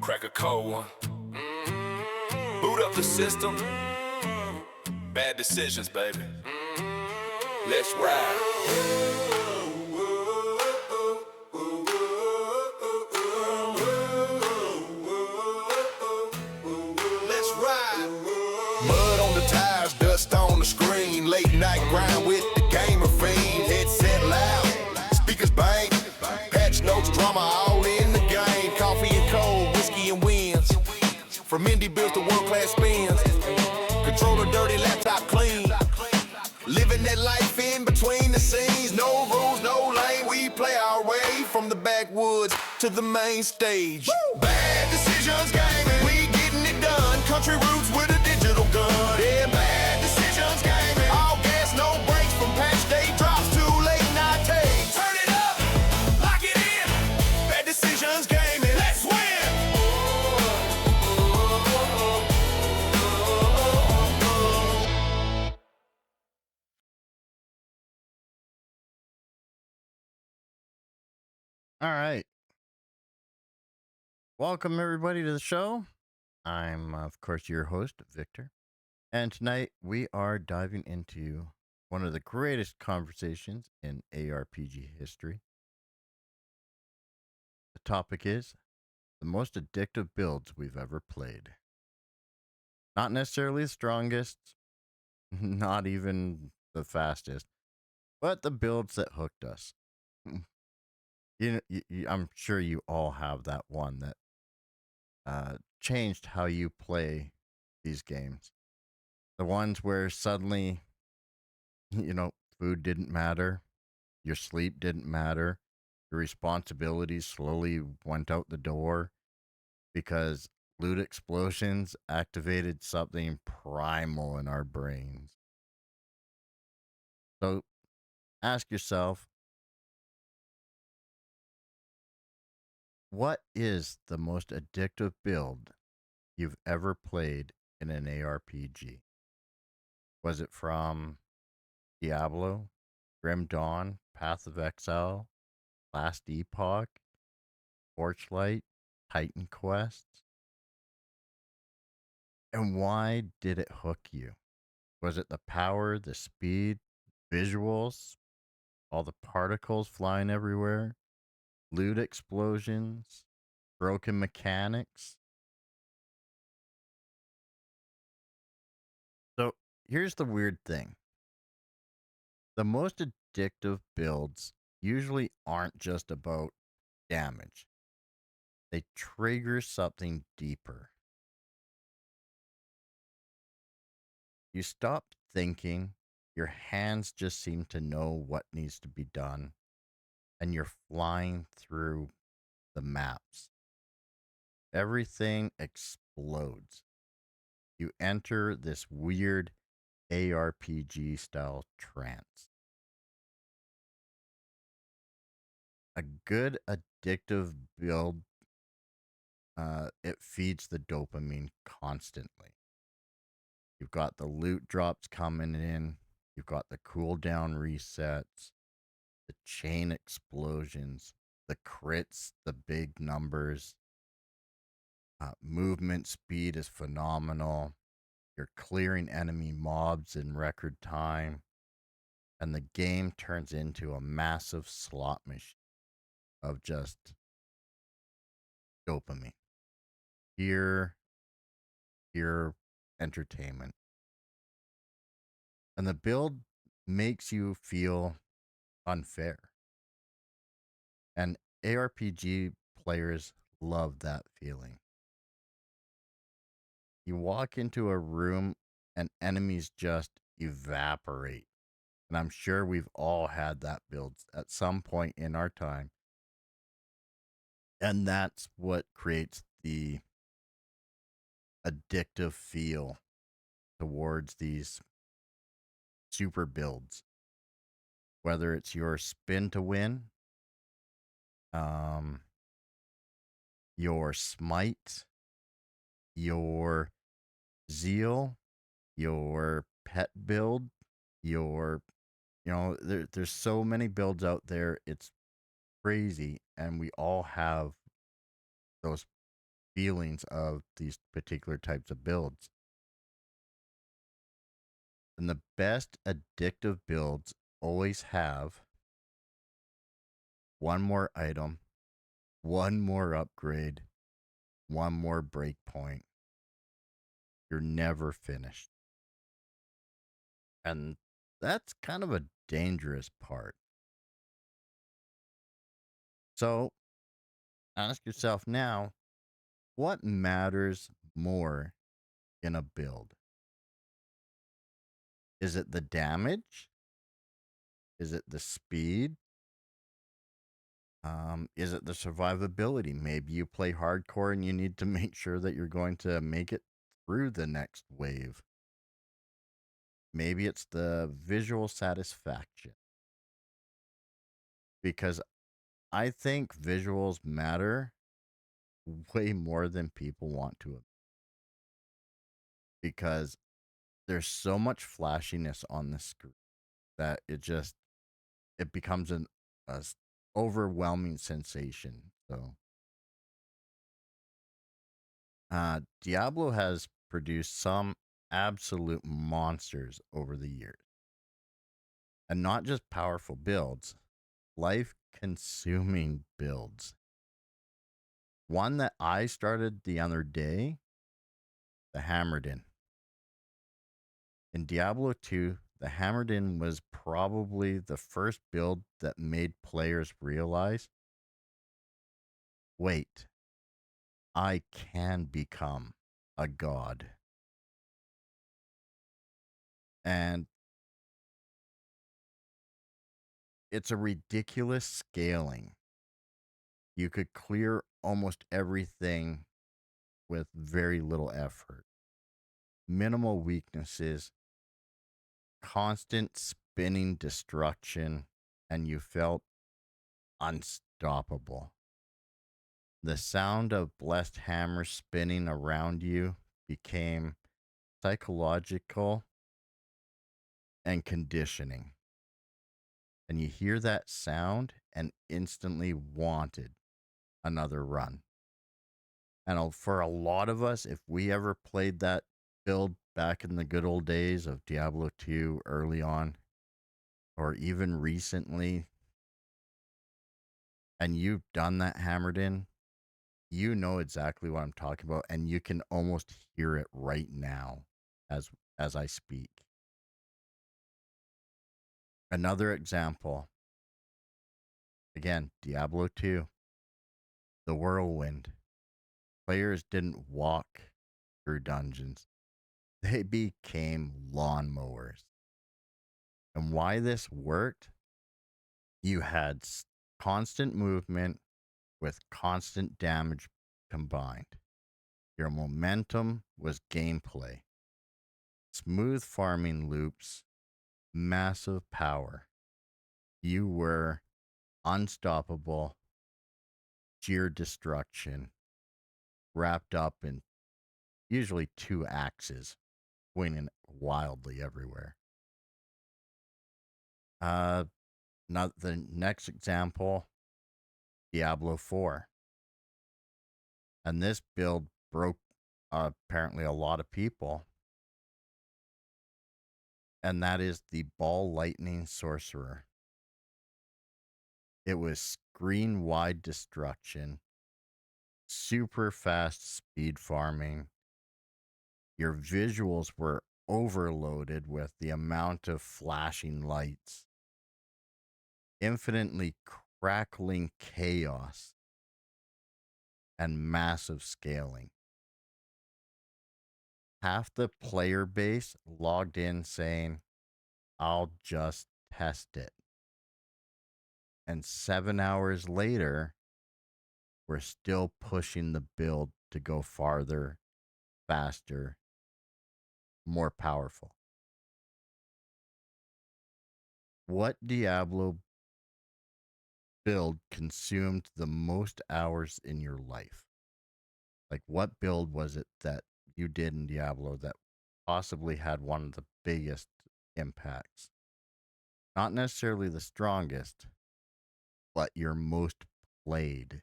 Crack a cold one. Boot up the system. Bad decisions, baby. Let's ride. Let's ride. Mud on the tires, dust on the screen. Late night grind with the gamer fiend. Headset loud, speakers bang. Patch notes, drama all in the game. Coffee and cold, whiskey and wins. From indie bills to world-class spins. Controller dirty, laptop clean. Living that life in between the scenes. No rules, no lane. We play our way from the backwoods to the main stage. Woo! Bad decisions gaming. We getting it done. Country roots with a digital gun. Yeah, bad decisions gaming. All gas, no brakes from patch day drops to late night takes. Turn it up, lock it in. Bad decisions gaming. Let's win. All right. Welcome, everybody, to the show. I'm, of course, your host, Victor. And tonight we are diving into one of the greatest conversations in ARPG history. The topic is the most addictive builds we've ever played. Not necessarily the strongest, not even the fastest, but the builds that hooked us. I'm sure you all have that one that changed how you play these games. The ones where suddenly, food didn't matter, your sleep didn't matter, your responsibilities slowly went out the door because loot explosions activated something primal in our brains. So ask yourself, what is the most addictive build you've ever played in an ARPG? Was it from Diablo, Grim Dawn, Path of Exile, Last Epoch, Torchlight, Titan Quest? And why did it hook you? Was it the power, the speed, visuals, all the particles flying everywhere, loot explosions, broken mechanics? So here's the weird thing. The most addictive builds usually aren't just about damage. They trigger something deeper. You stop thinking, your hands just seem to know what needs to be done, and you're flying through the maps. Everything explodes. You enter this weird ARPG style trance. A good addictive build, it feeds the dopamine constantly. You've got the loot drops coming in. You've got the cooldown resets, the chain explosions, the crits, the big numbers. Movement speed is phenomenal. You're clearing enemy mobs in record time. And the game turns into a massive slot machine of just dopamine. Pure entertainment. And the build makes you feel unfair. And ARPG players love that feeling. You walk into a room and enemies just evaporate. And I'm sure we've all had that build at some point in our time. And that's what creates the addictive feel towards these super builds. Whether it's your spin to win, your smite, your zeal, your pet build, there's so many builds out there. It's crazy. And we all have those feelings of these particular types of builds. And the best addictive builds always have one more item, one more upgrade, one more breakpoint. You're never finished. And that's kind of a dangerous part. So ask yourself now, what matters more in a build? Is it the damage? Is it the speed? Is it the survivability? Maybe you play hardcore and you need to make sure that you're going to make it through the next wave. Maybe it's the visual satisfaction. Because I think visuals matter way more than people want to. Because there's so much flashiness on the screen that it becomes an overwhelming sensation. So Diablo has produced some absolute monsters over the years. And not just powerful builds, life consuming builds. One that I started the other day, the Hammered In. In Diablo II, the Hammered In was probably the first build that made players realize, wait, I can become a god. And it's a ridiculous scaling. You could clear almost everything with very little effort. Minimal weaknesses, constant spinning destruction, and you felt unstoppable. The sound of blessed hammers spinning around you became psychological and conditioning. And you hear that sound and instantly wanted another run. And for a lot of us, if we ever played that build back in the good old days of Diablo 2 early on, or even recently, and you've done that Hammered In, you know exactly what I'm talking about, and you can almost hear it right now as I speak. Another example, again, Diablo 2, the whirlwind. Players didn't walk through dungeons. They became lawnmowers. And why this worked? You had constant movement with constant damage combined. Your momentum was gameplay. Smooth farming loops, massive power. You were unstoppable, sheer destruction, wrapped up in usually two axes, swinging wildly everywhere. Now the next example, Diablo IV. And this build broke apparently a lot of people. And that is the Ball Lightning Sorcerer. It was screen wide destruction, super fast speed farming. Your visuals were overloaded with the amount of flashing lights, infinitely crackling chaos, and massive scaling. Half the player base logged in saying, I'll just test it. And 7 hours later, we're still pushing the build to go farther, faster, more powerful. What Diablo build consumed the most hours in your life? Like, what build was it that you did in Diablo that possibly had one of the biggest impacts? Not necessarily the strongest, but your most played.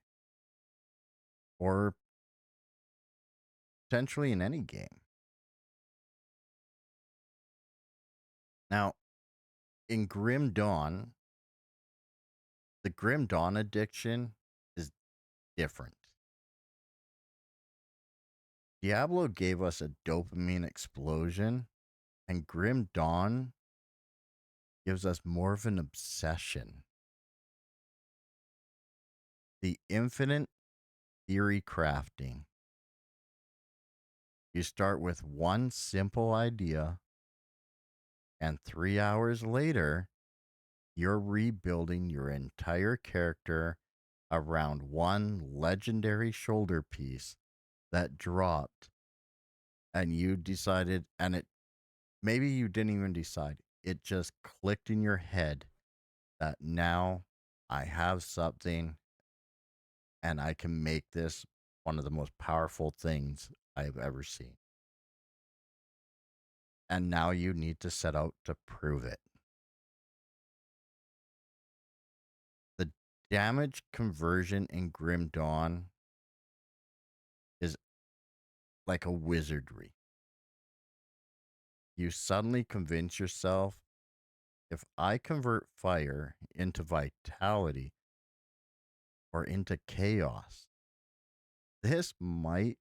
Or potentially in any game. Now, in Grim Dawn, the Grim Dawn addiction is different. Diablo gave us a dopamine explosion, and Grim Dawn gives us more of an obsession. The infinite theory crafting. You start with one simple idea, and 3 hours later, you're rebuilding your entire character around one legendary shoulder piece that dropped, and you decided, and it maybe you didn't even decide, it just clicked in your head that now I have something and I can make this one of the most powerful things I've ever seen. And now you need to set out to prove it. The damage conversion in Grim Dawn is like a wizardry. You suddenly convince yourself, if I convert fire into vitality or into chaos, this might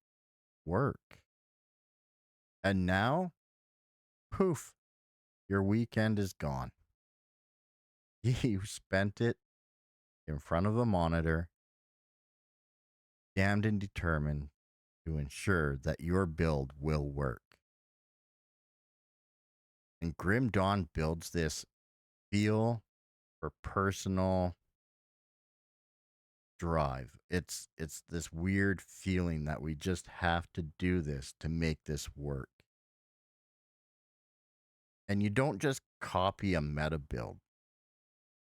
work. And now, poof, your weekend is gone. You spent it in front of a monitor, damned and determined to ensure that your build will work. And Grim Dawn builds this feel for personal drive. It's this weird feeling that we just have to do this to make this work. And you don't just copy a meta build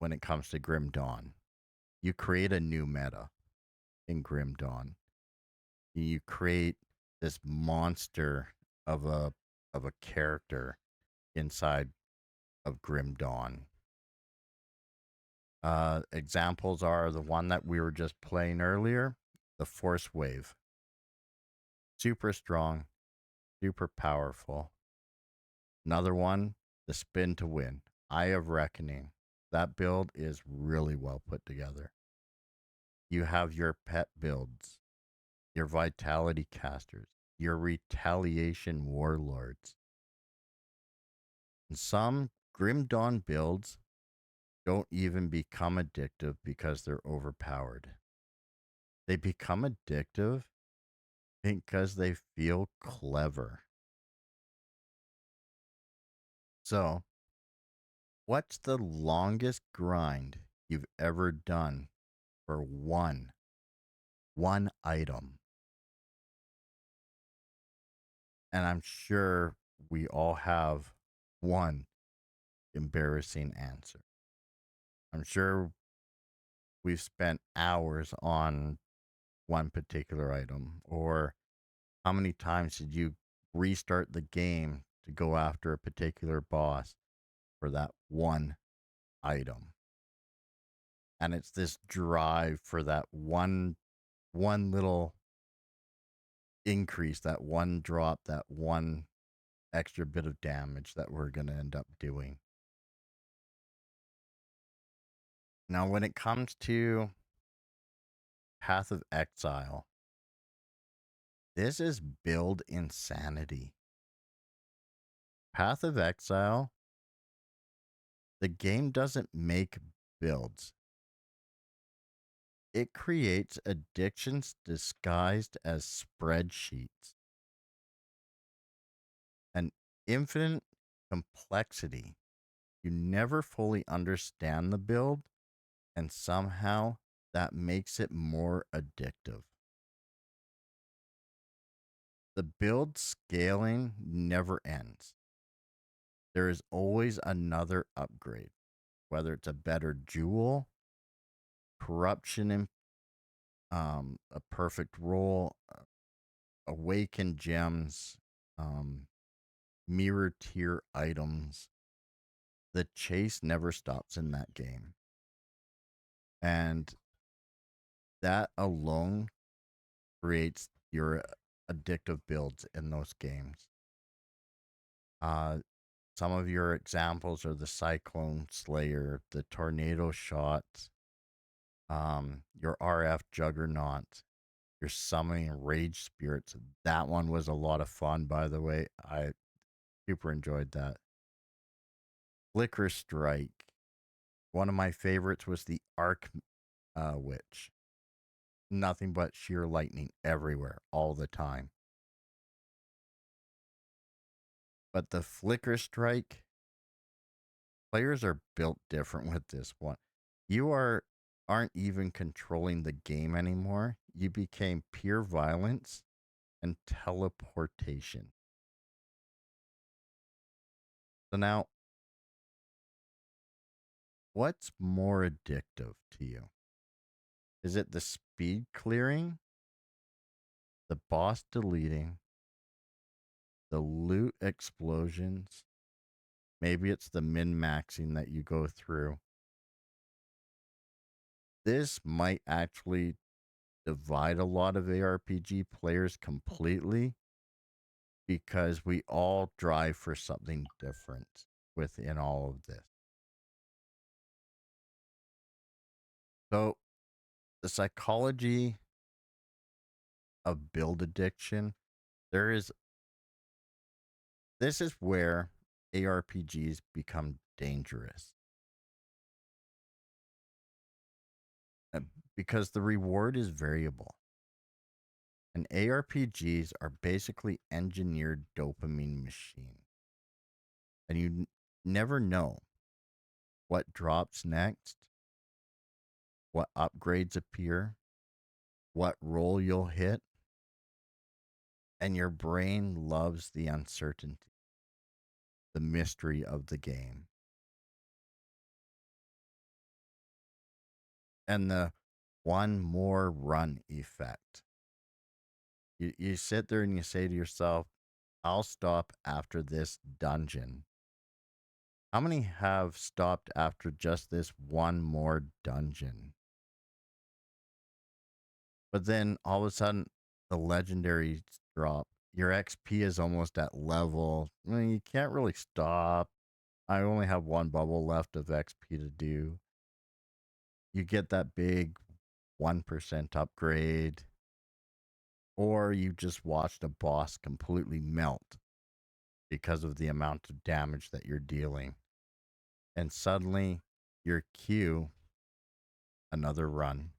when it comes to Grim Dawn. You create a new meta in Grim Dawn. You create this monster of a character inside of Grim Dawn. Examples are the one that we were just playing earlier, the Force Wave. Super strong, super powerful. Another one, the Spin to Win, Eye of Reckoning. That build is really well put together. You have your pet builds, your Vitality Casters, your Retaliation Warlords. And some Grim Dawn builds don't even become addictive because they're overpowered. They become addictive because they feel clever. So, what's the longest grind you've ever done for one item? And I'm sure we all have one embarrassing answer. I'm sure we've spent hours on one particular item, or how many times did you restart the game to go after a particular boss for that one item? And it's this drive for that one little increase, that one drop, that one extra bit of damage that we're going to end up doing. Now, when it comes to Path of Exile, this is build insanity. Path of Exile, the game doesn't make builds. It creates addictions disguised as spreadsheets. An infinite complexity. You never fully understand the build, and somehow that makes it more addictive. The build scaling never ends. There is always another upgrade, whether it's a better jewel, corruption in a perfect roll, awakened gems, mirror tier items. The chase never stops in that game. And that alone creates your addictive builds in those games. Some of your examples are the Cyclone Slayer, the Tornado Shot, your RF Juggernaut, your Summoning Rage Spirits. That one was a lot of fun, by the way. I super enjoyed that. Flicker Strike. One of my favorites was the Arc Witch. Nothing but sheer lightning everywhere, all the time. But the Flicker Strike, players are built different with this one. You aren't even controlling the game anymore. You became pure violence and teleportation. So now, what's more addictive to you? Is it the speed clearing, the boss deleting, the loot explosions? Maybe it's the min-maxing that you go through. This might actually divide a lot of ARPG players completely because we all drive for something different within all of this. So, the psychology of build addiction, this is where ARPGs become dangerous. Because the reward is variable. And ARPGs are basically engineered dopamine machines. And you never know what drops next, what upgrades appear, what role you'll hit. And your brain loves the uncertainty, the mystery of the game. And the one more run effect. You sit there and you say to yourself, I'll stop after this dungeon. How many have stopped after just this one more dungeon? But then all of a sudden, the legendaries drop. Your XP is almost at level. Well, you can't really stop. I only have one bubble left of XP to do. You get that big 1% upgrade. Or you just watched a boss completely melt because of the amount of damage that you're dealing. And suddenly, your queue, another run.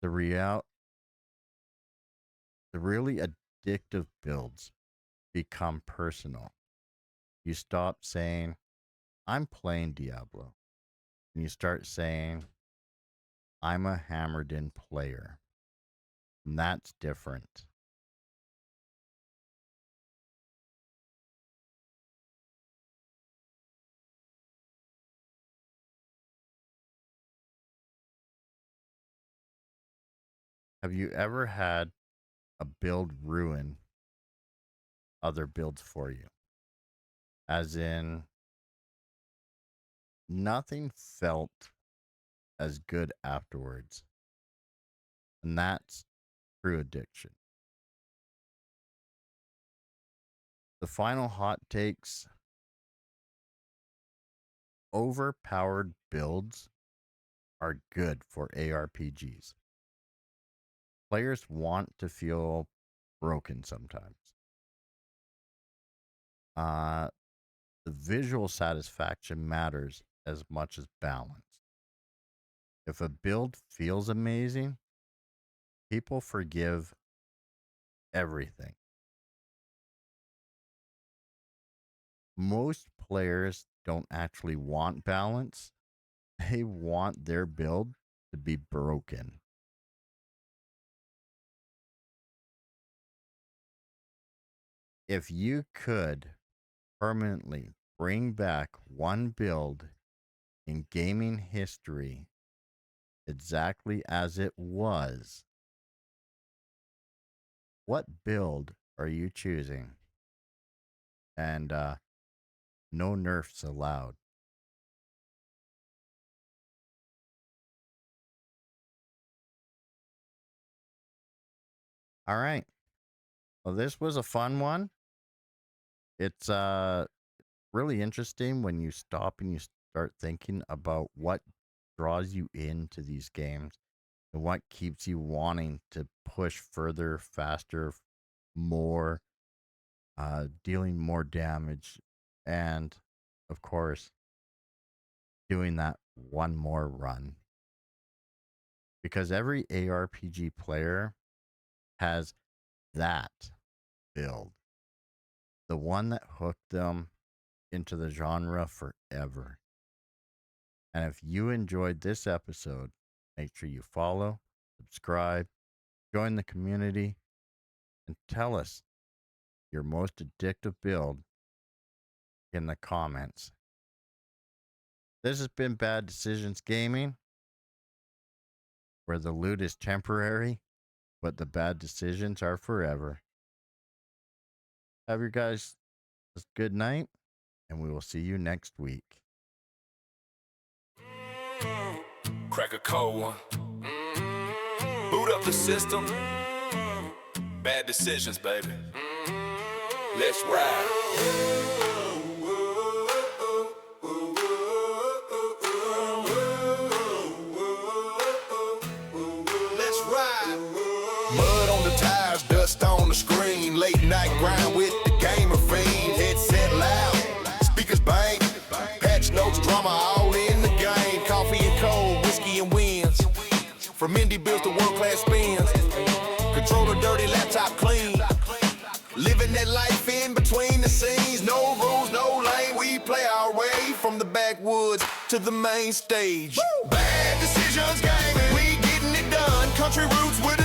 The really addictive builds become personal. You stop saying, I'm playing Diablo. And you start saying, I'm a hammered in player. And that's different. Have you ever had a build ruin other builds for you? As in, nothing felt as good afterwards. And that's true addiction. The final hot takes: overpowered builds are good for ARPGs. Players want to feel broken sometimes. The visual satisfaction matters as much as balance. If a build feels amazing, people forgive everything. Most players don't actually want balance, they want their build to be broken. If you could permanently bring back one build in gaming history exactly as it was, what build are you choosing? And no nerfs allowed. All right. Well, this was a fun one. It's really interesting when you stop and you start thinking about what draws you into these games and what keeps you wanting to push further, faster, more, dealing more damage, and of course, doing that one more run. Because every ARPG player has that build, the one that hooked them into the genre forever. And if you enjoyed this episode, make sure you follow, subscribe, join the community, and tell us your most addictive build in the comments. This has been Bad Decisions Gaming, where the loot is temporary, but the bad decisions are forever. Have you guys a good night, and we will see you next week. Crack a cold one. Boot up the system. Bad decisions, baby. Let's ride. Let's ride. Mud on the tires, dust on the screen. Late night grind with the gamer fiend. Headset loud, speakers bang. Patch notes, drama all in the game. Coffee and cold, whiskey and wins. From indie bills to world-class spins. Control the dirty laptop clean. Living that life in between the scenes. No rules, no lane. We play our way from the backwoods to the main stage. Woo! Bad decisions gaming. We getting it done. Country roots with